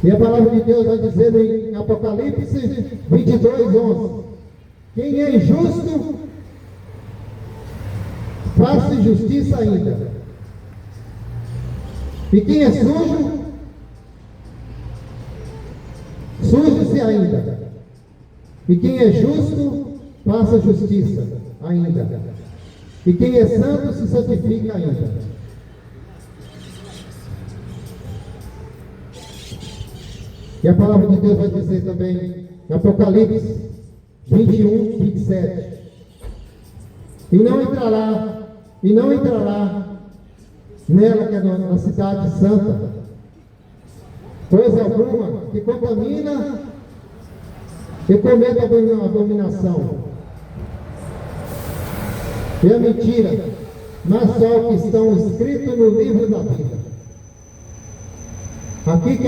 E a palavra de Deus vai dizer em Apocalipse 22:11: quem é injusto, faça injustiça ainda. E quem é sujo, suje-se ainda. E quem é justo, faça justiça ainda. E quem é santo, se santifica ainda. E a palavra de Deus vai dizer também, em Apocalipse 21, 27. E não entrará nela, que é na cidade santa, coisa alguma que contamina e cometa a abominação e a mentira, mas só o que estão escritos no livro da vida. Aqui que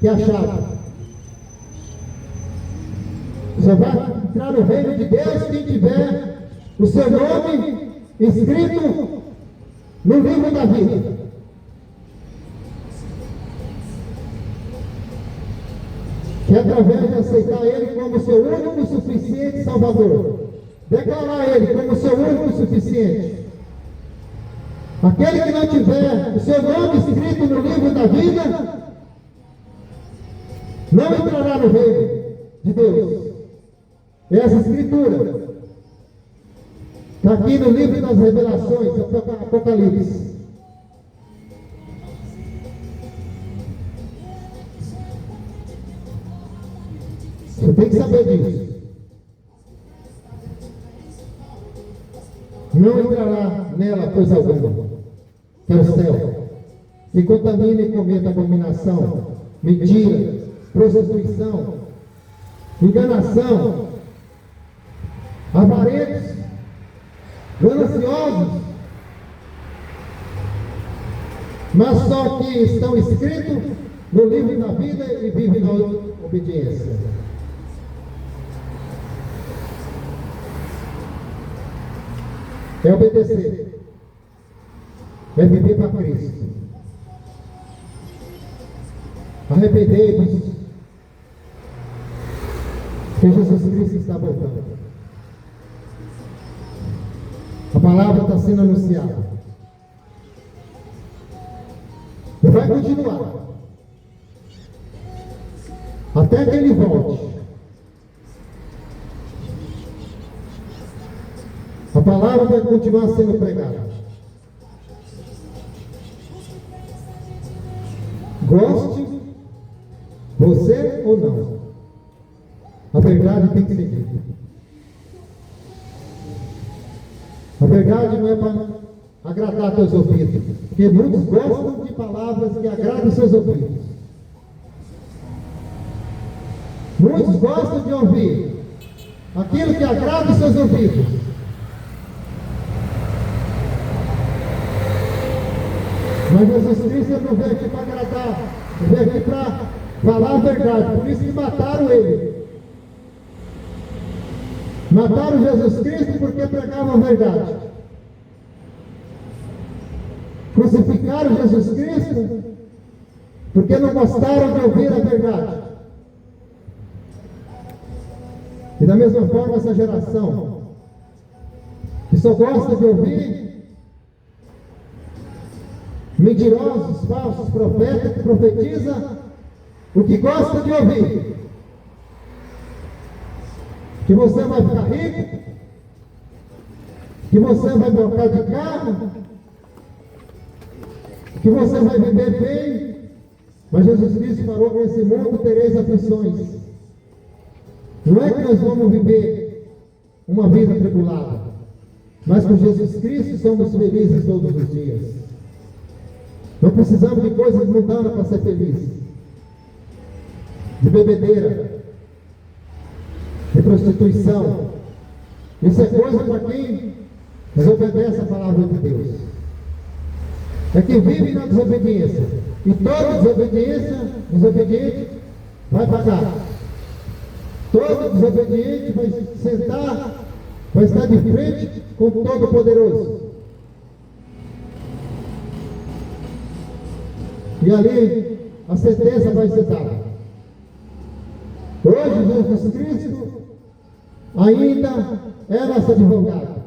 é a chave. Só vai entrar no reino de Deus quem tiver o seu nome escrito no livro da vida. Que através de aceitar Ele como seu único e suficiente Salvador, declarar Ele como seu único e suficiente. Aquele que não tiver o seu nome escrito no livro da vida, não entrará no reino de Deus. Essa escritura está aqui no livro das Revelações, Apocalipse. Você tem que saber disso. Não entrará nela coisa alguma, que é o céu, que contamina e cometa abominação, mentira, prostituição, enganação, avarentos, gananciosos, mas só que estão escritos no livro da vida e vivem na obediência. É obedecer, é viver para Cristo. Arrependei-vos, que Jesus Cristo está voltando. A palavra está sendo anunciada. E vai continuar. Até que Ele volte. A palavra vai continuar sendo pregada. Goste você ou não, a verdade tem que ser dita. A verdade não é para agradar teus ouvidos, porque muitos gostam de palavras que agradam seus ouvidos. Muitos gostam de ouvir aquilo que agrada os seus ouvidos. Mas Jesus Cristo não veio aqui para agradar, ele veio aqui para falar a verdade. Por isso que mataram Ele. Mataram Jesus Cristo porque pregavam a verdade. Crucificaram Jesus Cristo porque não gostaram de ouvir a verdade. E da mesma forma essa geração que só gosta de ouvir mentirosos, falsos profetas que profetizam o que gosta de ouvir. Que você vai ficar rico, que você vai trocar de carro, que você vai viver bem. Mas Jesus Cristo falou que nesse mundo tereis aflições. Não é que nós vamos viver uma vida tribulada, mas com Jesus Cristo somos felizes todos os dias. Não precisamos de coisas mundanas para ser feliz. De bebedeira, de prostituição. Isso é coisa para quem desobedece a palavra de Deus. É quem vive na desobediência. E toda desobediente vai pagar. Todo desobediente vai sentar, vai estar de frente com o Todo-Poderoso. E ali a sentença vai ser dada. Hoje Jesus Cristo ainda é nosso advogado.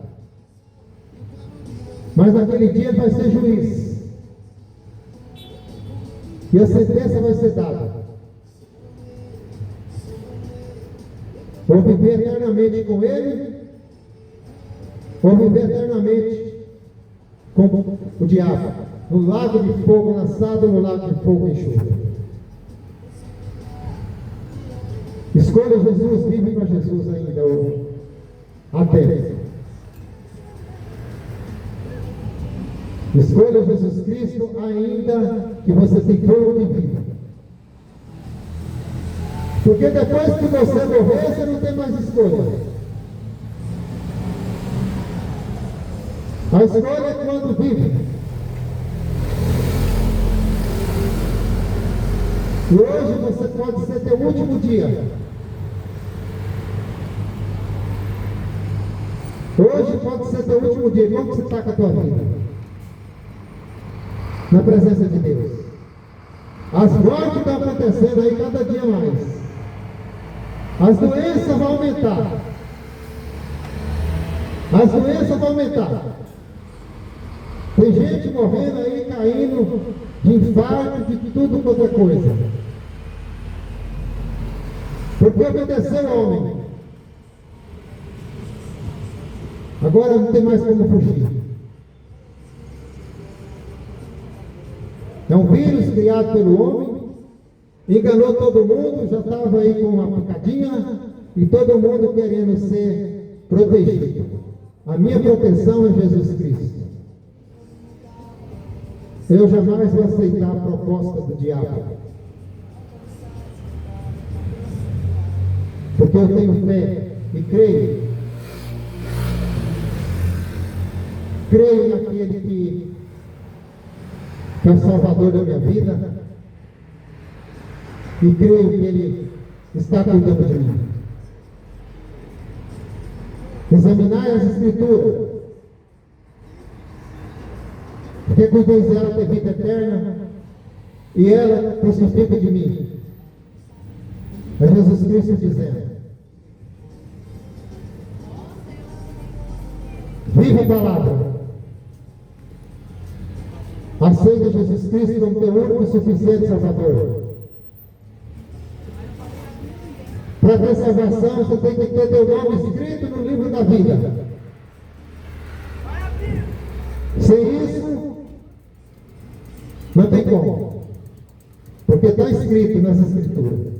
Mas naquele dia ele vai ser juiz. E a sentença vai ser dada. Ou viver eternamente com Ele, ou viver eternamente com o diabo, no lago de fogo lançado, no lago de fogo enxuto. Escolha Jesus, vive para Jesus ainda hoje. Até. Escolha Jesus Cristo ainda que você tem fogo de vida. Porque depois que você morrer, você não tem mais escolha. A escolha é quando vive. E hoje você pode ser teu último dia. Hoje pode ser teu último dia. Como você está com a tua vida? Na presença de Deus. As mortes estão acontecendo aí cada dia mais. As doenças vão aumentar. As doenças vão aumentar. Tem gente morrendo aí, caindo de infarto, de tudo quanto é coisa. Porque obedeceu ao homem. Agora não tem mais como fugir. É um vírus criado pelo homem, enganou todo mundo, já estava aí com uma picadinha, e todo mundo querendo ser protegido. A minha proteção é Jesus Cristo. Eu jamais vou aceitar a proposta do diabo. Porque eu tenho fé e creio. Creio naquele que é o Salvador da minha vida. E creio que Ele está cuidando de mim. Examinai as Escrituras. Porque cuideis dela ter vida eterna, e ela testifica de mim. É Jesus Cristo dizendo: viva a palavra. Aceita Jesus Cristo como teu único e suficiente Salvador. Para ter salvação, você tem que ter teu nome escrito no livro da vida. Sem isso, não tem como. Porque está escrito nas Escrituras.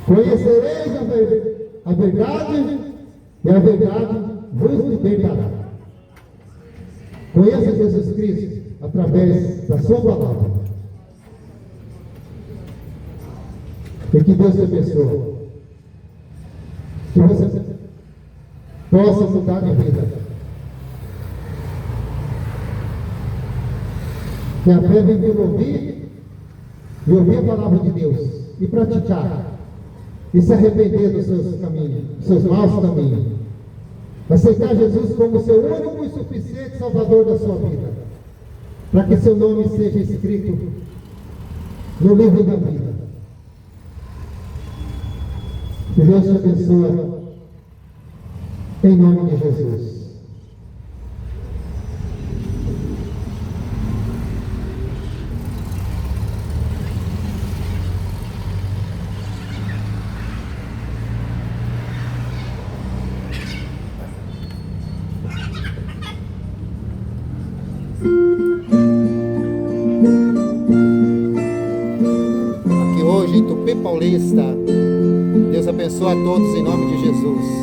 Conhecereis a verdade, e a verdade vos libertará. Conheça Jesus Cristo através da sua palavra. E que Deus te abençoe. Que você possa mudar de vida. Que a fé vem pelo ouvir e ouvir a palavra de Deus e praticar e se arrepender dos seus caminhos, dos seus maus caminhos. Aceitar Jesus como seu único e suficiente Salvador da sua vida, para que seu nome seja escrito no livro da vida. Que Deus te abençoe em nome de Jesus. Aqui hoje em Tupi Paulista. Deus abençoe a todos em nome de Jesus.